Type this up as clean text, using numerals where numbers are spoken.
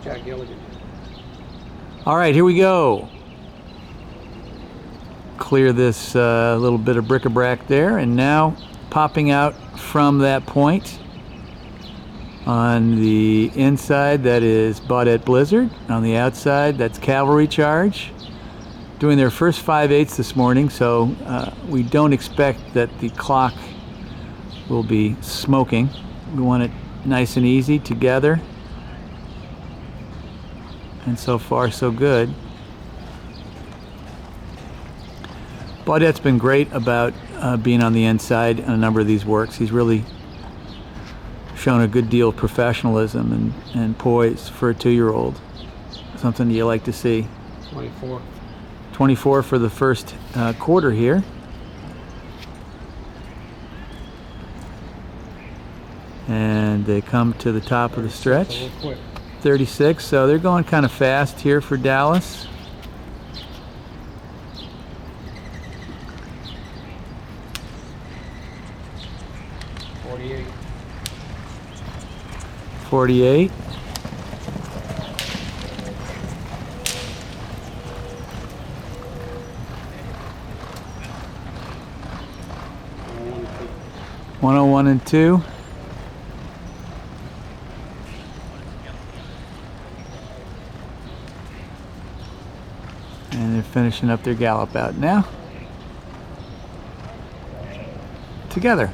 Jack Gilligan. All right, here we go. Clear this little bit of bric-a-brac there, and now popping out from that point on the inside, that is Baudette Blizzard. On the outside, that's Cavalry Charge. Doing their first 5/8 this morning, so we don't expect that the clock will be smoking. We want it nice and easy together, and so far so good. Baudette's been great about being on the inside on a number of these works. He's really shown a good deal of professionalism and poise for a 2-year-old. Something you like to see. 24. 24 for the first quarter here. And they come to the top of the stretch. 36, so they're going kind of fast here for Dallas. 48. 48. .101 and 2. And they're finishing up their gallop out now. Together.